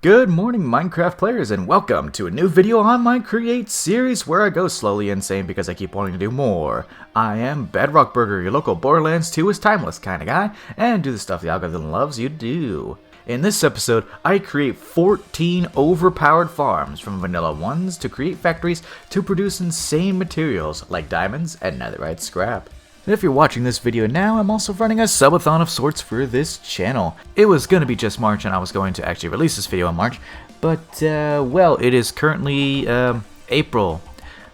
Good morning, Minecraft players, and welcome to a new video on my Create series where I go slowly insane because I keep wanting to do more. I am Bedrock Burger, your local Borderlands 2 is timeless kind of guy, and do the stuff the algorithm loves you to do. In this episode, I create 14 overpowered farms, from vanilla ones to create factories to produce insane materials like diamonds and netherite scrap. If you're watching this video now, I'm also running a subathon of sorts for this channel. It was going to be just March and I was going to actually release this video in March, but well, it is currently April,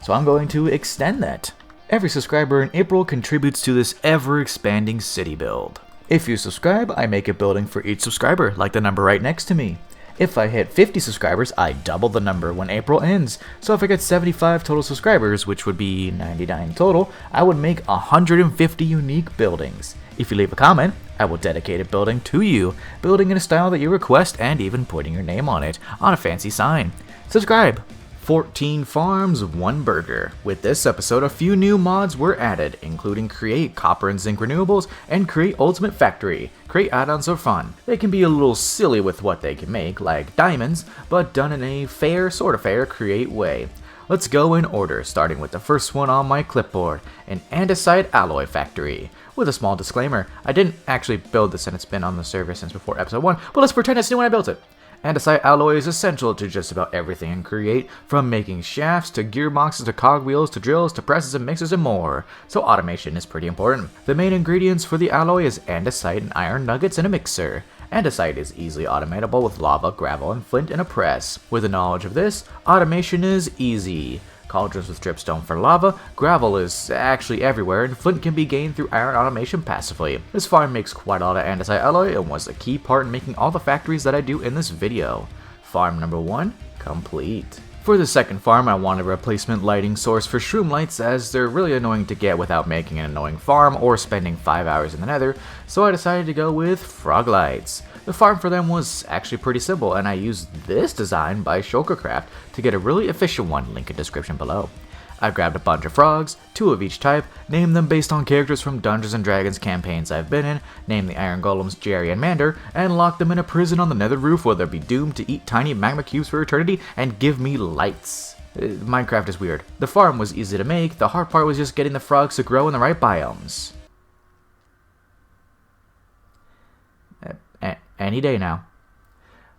so I'm going to extend that. Every subscriber in April contributes to this ever-expanding city build. If you subscribe, I make a building for each subscriber, like the number right next to me. If I hit 50 subscribers, I double the number when April ends. So if I get 75 total subscribers, which would be 99 total, I would make 150 unique buildings. If you leave a comment, I will dedicate a building to you, building in a style that you request and even putting your name on it, on a fancy sign. Subscribe! 14 farms, 1 burger. With this episode, a few new mods were added, including Create Copper and Zinc Renewables and Create Ultimate Factory. Create add-ons are fun. They can be a little silly with what they can make, like diamonds, but done in a fair, sort of fair, Create way. Let's go in order, starting with the first one on my clipboard, an andesite alloy factory. With a small disclaimer, I didn't actually build this and it's been on the server since before episode 1, but let's pretend it's new when I built it. Andesite alloy is essential to just about everything in Create, from making shafts to gearboxes to cogwheels to drills to presses and mixers and more, so automation is pretty important. The main ingredients for the alloy is andesite and iron nuggets in a mixer. Andesite is easily automatable with lava, gravel, and flint in a press. With the knowledge of this, automation is easy. Cauldrons with dripstone for lava, gravel is actually everywhere, and flint can be gained through iron automation passively. This farm makes quite a lot of andesite alloy and was a key part in making all the factories that I do in this video. Farm number 1, complete. For the second farm, I wanted a replacement lighting source for shroom lights, as they're really annoying to get without making an annoying farm or spending 5 hours in the nether, so I decided to go with frog lights. The farm for them was actually pretty simple, and I used this design by Shulkercraft to get a really efficient one, link in description below. I grabbed a bunch of frogs, 2 of each type, named them based on characters from Dungeons & Dragons campaigns I've been in, named the Iron Golems Jerry and Mander, and locked them in a prison on the nether roof where they'll be doomed to eat tiny magma cubes for eternity and give me lights. Minecraft is weird. The farm was easy to make, the hard part was just getting the frogs to grow in the right biomes. Any day now.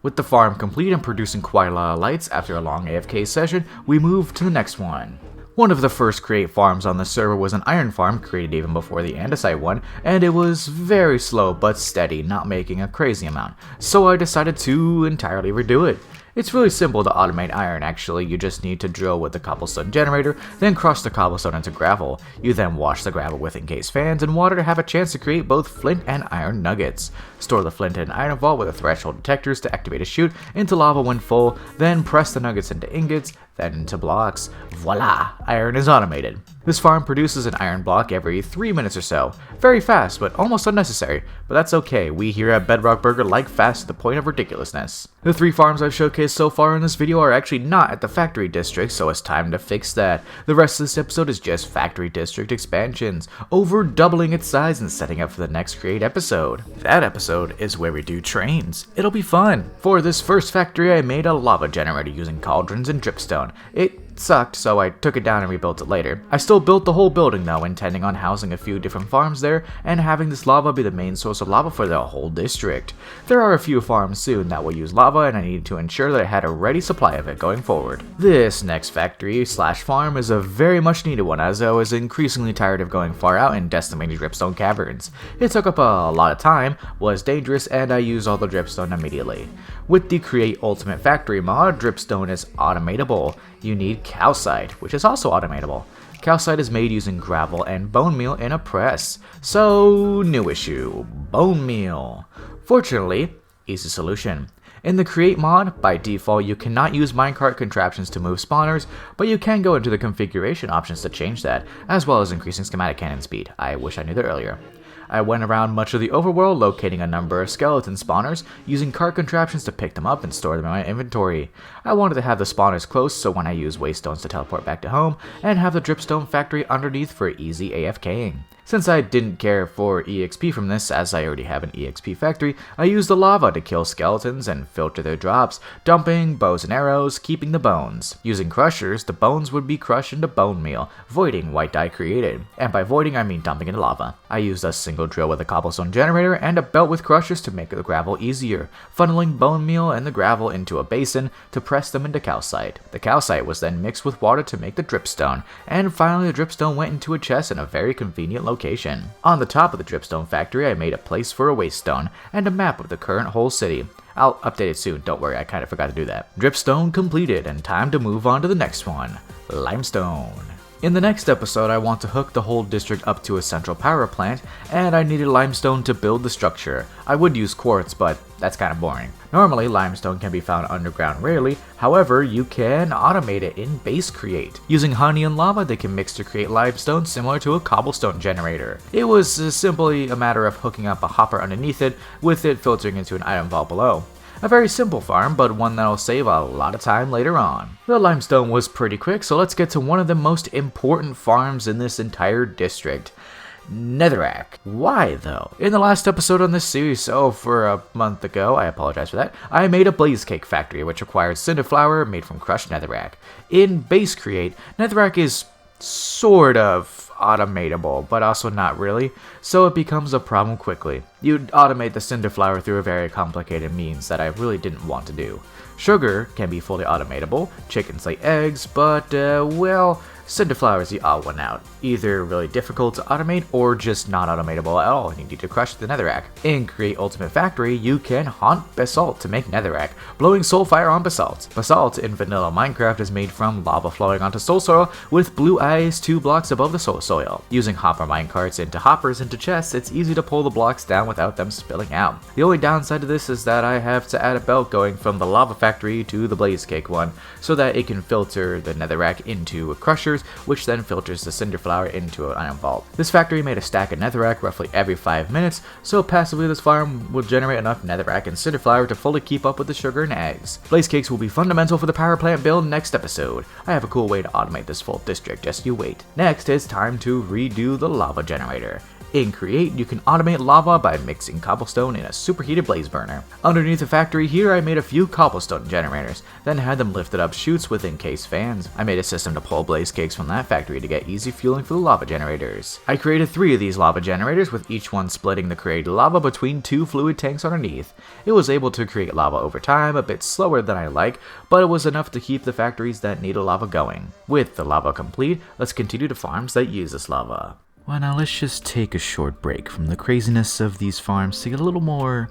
With the farm complete and producing quite a lot of lights after a long AFK session, we move to the next one. One of the first Create farms on the server was an iron farm created even before the andesite one, and it was very slow but steady, not making a crazy amount, so I decided to entirely redo it. It's really simple to automate iron actually, you just need to drill with the cobblestone generator, then crush the cobblestone into gravel. You then wash the gravel with encased fans and water to have a chance to create both flint and iron nuggets. Store the flint in an iron vault with a threshold detectors to activate a chute into lava when full, then press the nuggets into ingots, then into blocks. Voila! Iron is automated. This farm produces an iron block every 3 minutes or so. Very fast, but almost unnecessary. But that's okay, we here at Bedrock Burger like fast to the point of ridiculousness. The 3 farms I've showcased so far in this video are actually not at the factory district, so it's time to fix that. The rest of this episode is just factory district expansions, over doubling its size and setting up for the next Create episode. That episode is where we do trains. It'll be fun. For this first factory, I made a lava generator using cauldrons and dripstone. It sucked, so I took it down and rebuilt it later. I still built the whole building though, intending on housing a few different farms there and having this lava be the main source of lava for the whole district. There are a few farms soon that will use lava, and I needed to ensure that I had a ready supply of it going forward. This next factory slash farm is a very much needed one, as I was increasingly tired of going far out in decimated dripstone caverns. It took up a lot of time, was dangerous, and I used all the dripstone immediately. With the Create Ultimate Factory mod, dripstone is automatable. You need calcite, which is also automatable. Calcite is made using gravel and bone meal in a press. So, new issue, bone meal. Fortunately, easy solution. In the Create mod, by default you cannot use minecart contraptions to move spawners, but you can go into the configuration options to change that, as well as increasing schematic cannon speed. I wish I knew that earlier. I went around much of the overworld locating a number of skeleton spawners, using cart contraptions to pick them up and store them in my inventory. I wanted to have the spawners close so when I use waste stones to teleport back to home, and have the dripstone factory underneath for easy AFKing. Since I didn't care for EXP from this, as I already have an EXP factory, I used the lava to kill skeletons and filter their drops, dumping bows and arrows, keeping the bones. Using crushers, the bones would be crushed into bone meal, voiding white dye created. And by voiding, I mean dumping into lava. I used a single drill with a cobblestone generator and a belt with crushers to make the gravel easier, funneling bone meal and the gravel into a basin to press them into calcite. The calcite was then mixed with water to make the dripstone, and finally the dripstone went into a chest in a very convenient location. On the top of the dripstone factory, I made a place for a waste stone and a map of the current whole city. I'll update it soon, don't worry, I kind of forgot to do that. Dripstone completed, and time to move on to the next one, limestone. In the next episode, I want to hook the whole district up to a central power plant, and I needed limestone to build the structure. I would use quartz, but that's kind of boring. Normally, limestone can be found underground rarely, however, you can automate it in Base Create. Using honey and lava, they can mix to create limestone similar to a cobblestone generator. It was simply a matter of hooking up a hopper underneath it, with it filtering into an item vault below. A very simple farm, but one that'll save a lot of time later on. The limestone was pretty quick, so let's get to one of the most important farms in this entire district. Netherrack. Why though? In the last episode on this series, for a month ago, I apologize for that, I made a blaze cake factory which required cinder flour made from crushed netherrack. In Base Create, netherrack is sort of automatable, but also not really, so it becomes a problem quickly. You'd automate the cinder flour through a very complicated means that I really didn't want to do. Sugar can be fully automatable, chickens lay eggs, but, well, cinder flour is the odd one out. Either really difficult to automate or just not automatable at all and you need to crush the netherrack. In Create Ultimate Factory, you can haunt basalt to make netherrack, blowing soul fire on basalt. Basalt in vanilla Minecraft is made from lava flowing onto soul soil with blue eyes 2 blocks above the soul soil. Using hopper minecarts into hoppers into chests, it's easy to pull the blocks down without them spilling out. The only downside to this is that I have to add a belt going from the lava factory to the blaze cake one, so that it can filter the netherrack into a crusher, which then filters the cinder flour into an iron vault. This factory made a stack of netherrack roughly every 5 minutes, so passively this farm will generate enough netherrack and cinder flour to fully keep up with the sugar and eggs. Blaze cakes will be fundamental for the power plant build next episode. I have a cool way to automate this full district, just you wait. Next, it's time to redo the lava generator. In Create, you can automate lava by mixing cobblestone in a superheated blaze burner. Underneath the factory here, I made a few cobblestone generators, then had them lifted up chutes with encased fans. I made a system to pull blaze cakes from that factory to get easy fueling for the lava generators. I created 3 of these lava generators, with each one splitting the created lava between 2 fluid tanks underneath. It was able to create lava over time, a bit slower than I like, but it was enough to keep the factories that needed lava going. With the lava complete, let's continue to farms that use this lava. Well, now let's just take a short break from the craziness of these farms to get a little more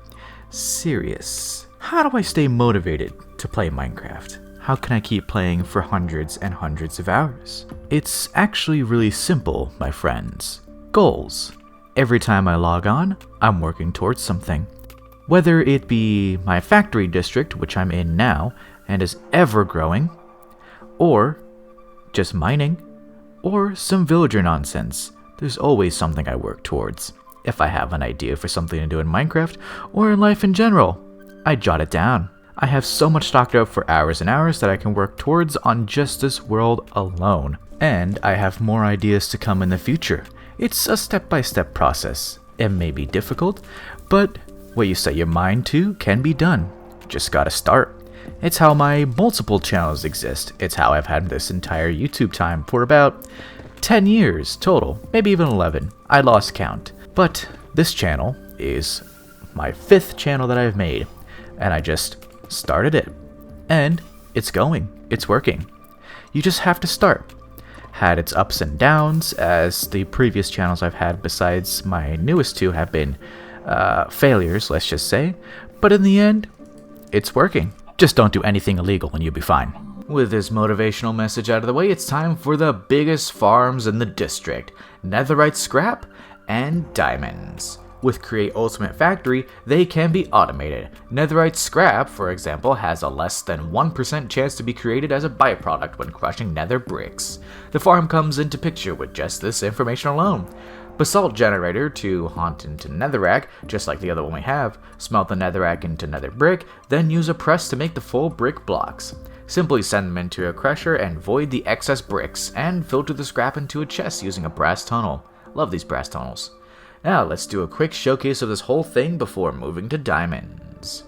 serious. How do I stay motivated to play Minecraft? How can I keep playing for hundreds and hundreds of hours? It's actually really simple, my friends. Goals. Every time I log on, I'm working towards something. Whether it be my factory district, which I'm in now, and is ever growing, or just mining, or some villager nonsense. There's always something I work towards. If I have an idea for something to do in Minecraft, or in life in general, I jot it down. I have so much stocked up for hours and hours that I can work towards on just this world alone. And I have more ideas to come in the future. It's a step-by-step process. It may be difficult, but what you set your mind to can be done. Just gotta start. It's how my multiple channels exist. It's how I've had this entire YouTube time for about 10 years total, maybe even 11. I lost count. But this channel is my 5th channel that I've made, and I just started it. And it's going. It's working. You just have to start. Had its ups and downs, as the previous channels I've had besides my newest 2 have been failures, let's just say. But in the end, it's working. Just don't do anything illegal and you'll be fine. With this motivational message out of the way, it's time for the biggest farms in the district, netherite scrap and diamonds. With Create Ultimate Factory, they can be automated. Netherite scrap, for example, has a less than 1% chance to be created as a byproduct when crushing nether bricks. The farm comes into picture with just this information alone. Basalt generator to haunt into netherrack, just like the other one we have, smelt the netherrack into nether brick, then use a press to make the full brick blocks. Simply send them into a crusher and void the excess bricks, and filter the scrap into a chest using a brass tunnel. Love these brass tunnels. Now let's do a quick showcase of this whole thing before moving to diamonds.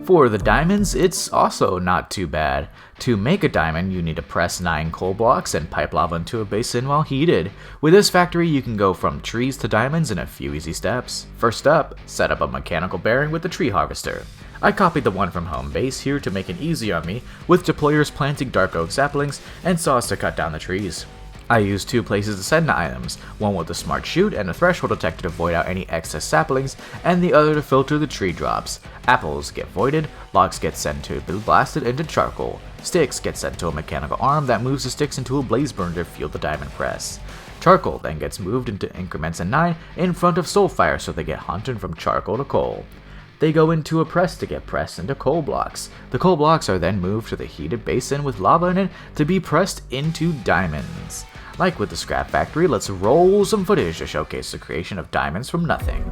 For the diamonds, it's also not too bad. To make a diamond, you need to press 9 coal blocks and pipe lava into a basin while heated. With this factory, you can go from trees to diamonds in a few easy steps. First up, set up a mechanical bearing with the tree harvester. I copied the one from home base here to make it easy on me, with deployers planting dark oak saplings and saws to cut down the trees. I used 2 places to send the items, one with a smart chute and a threshold detector to void out any excess saplings, and the other to filter the tree drops. Apples get voided, logs get sent to be blasted into charcoal, sticks get sent to a mechanical arm that moves the sticks into a blaze burner to fuel the diamond press. Charcoal then gets moved into increments of 9 in front of soul fire so they get hunted from charcoal to coal. They go into a press to get pressed into coal blocks. The coal blocks are then moved to the heated basin with lava in it to be pressed into diamonds. Like with the scrap factory, let's roll some footage to showcase the creation of diamonds from nothing.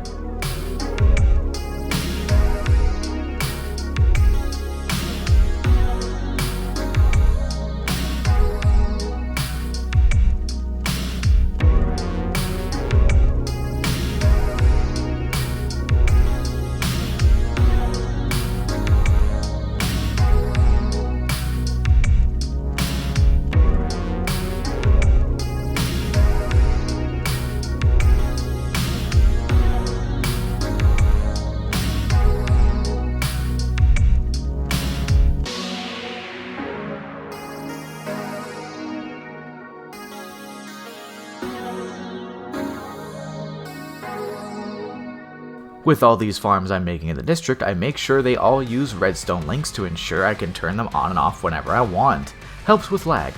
With all these farms I'm making in the district, I make sure they all use redstone links to ensure I can turn them on and off whenever I want. Helps with lag.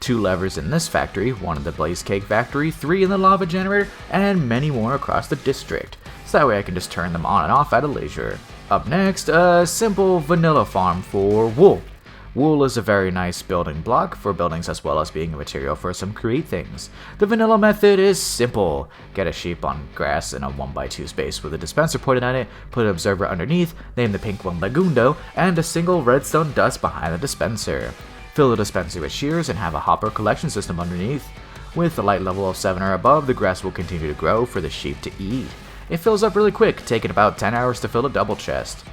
2 levers in this factory, 1 in the blaze cake factory, 3 in the lava generator, and many more across the district, so that way I can just turn them on and off at a leisure. Up next, a simple vanilla farm for wool. Wool is a very nice building block for buildings as well as being a material for some create things. The vanilla method is simple. Get a sheep on grass in a 1x2 space with a dispenser pointed at it, put an observer underneath, name the pink one Lagundo, and a single redstone dust behind the dispenser. Fill the dispenser with shears and have a hopper collection system underneath. With a light level of 7 or above, the grass will continue to grow for the sheep to eat. It fills up really quick, taking about 10 hours to fill a double chest.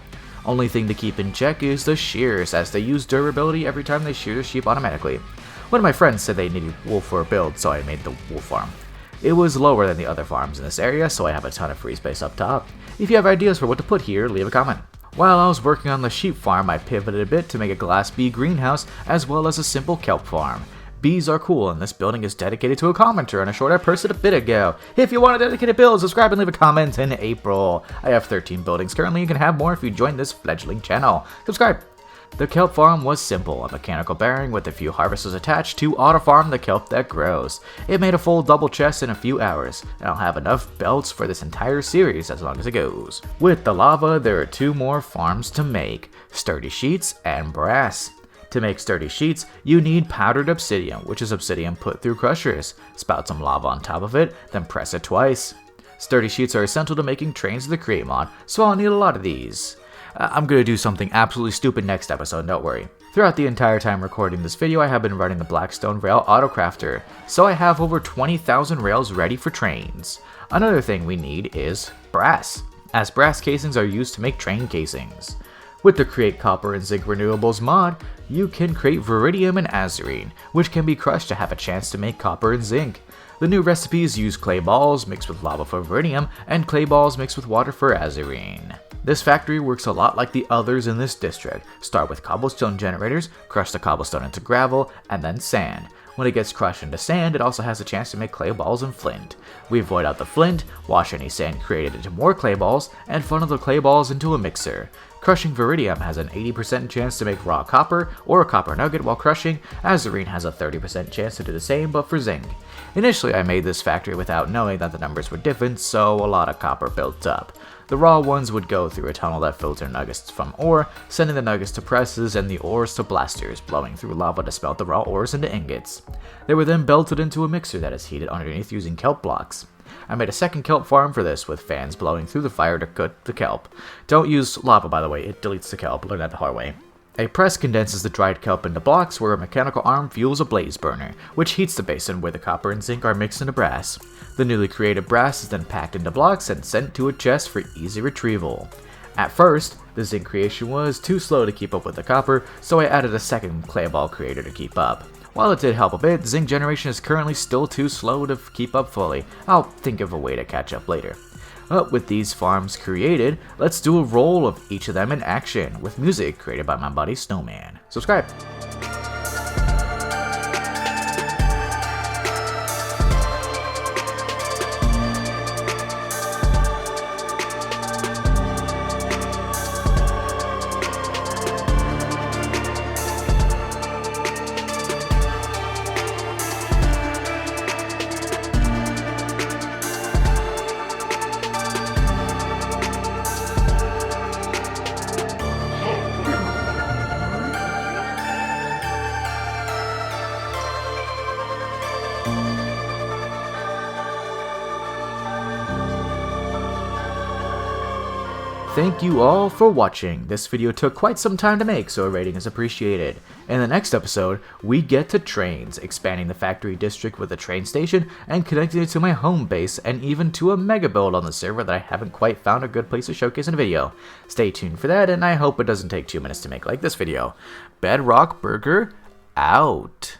Only thing to keep in check is the shears, as they use durability every time they shear the sheep automatically. One of my friends said they needed wool for a build, so I made the wool farm. It was lower than the other farms in this area, so I have a ton of free space up top. If you have ideas for what to put here, leave a comment. While I was working on the sheep farm, I pivoted a bit to make a glass bee greenhouse, as well as a simple kelp farm. Bees are cool, and this building is dedicated to a commenter on a short I posted a bit ago. If you want a dedicated build, subscribe and leave a comment in April. I have 13 buildings currently. You can have more if you join this fledgling channel. Subscribe. The kelp farm was simple, a mechanical bearing with a few harvesters attached to auto-farm the kelp that grows. It made a full double chest in a few hours, and I'll have enough belts for this entire series as long as it goes. With the lava, there are 2 more farms to make, sturdy sheets and brass. To make sturdy sheets, you need powdered obsidian, which is obsidian put through crushers. Spout some lava on top of it, then press it twice. Sturdy sheets are essential to making trains of the Create mod, so I'll need a lot of these. I'm gonna do something absolutely stupid next episode, don't worry. Throughout the entire time recording this video, I have been running the Blackstone Rail Autocrafter, so I have over 20,000 rails ready for trains. Another thing we need is brass, as brass casings are used to make train casings. With the Create Copper and Zinc Renewables mod, you can create Viridium and Azurine, which can be crushed to have a chance to make copper and zinc. The new recipes use clay balls mixed with lava for Viridium, and clay balls mixed with water for Azurine. This factory works a lot like the others in this district. Start with cobblestone generators, crush the cobblestone into gravel, and then sand. When it gets crushed into sand, it also has a chance to make clay balls and flint. We void out the flint, wash any sand created into more clay balls, and funnel the clay balls into a mixer. Crushing Viridium has an 80% chance to make raw copper or a copper nugget while crushing. Azurine has a 30% chance to do the same, but for zinc. Initially, I made this factory without knowing that the numbers were different, so a lot of copper built up. The raw ones would go through a tunnel that filtered nuggets from ore, sending the nuggets to presses and the ores to blasters, blowing through lava to smelt the raw ores into ingots. They were then belted into a mixer that is heated underneath using kelp blocks. I made a second kelp farm for this with fans blowing through the fire to cook the kelp. Don't use lava, by the way, it deletes the kelp, learn that the hard way. A press condenses the dried kelp into blocks where a mechanical arm fuels a blaze burner, which heats the basin where the copper and zinc are mixed into brass. The newly created brass is then packed into blocks and sent to a chest for easy retrieval. At first, the zinc creation was too slow to keep up with the copper, so I added a second clay ball creator to keep up. While it did help a bit, zinc generation is currently still too slow to keep up fully. I'll think of a way to catch up later. With these farms created, let's do a roll of each of them in action, with music created by my buddy Snowman. Subscribe! Thank you all for watching. This video took quite some time to make, so a rating is appreciated. In the next episode, we get to trains, expanding the factory district with a train station and connecting it to my home base and even to a mega build on the server that I haven't quite found a good place to showcase in a video. Stay tuned for that, and I hope it doesn't take 2 minutes to make like this video. Bedrock Burger, out.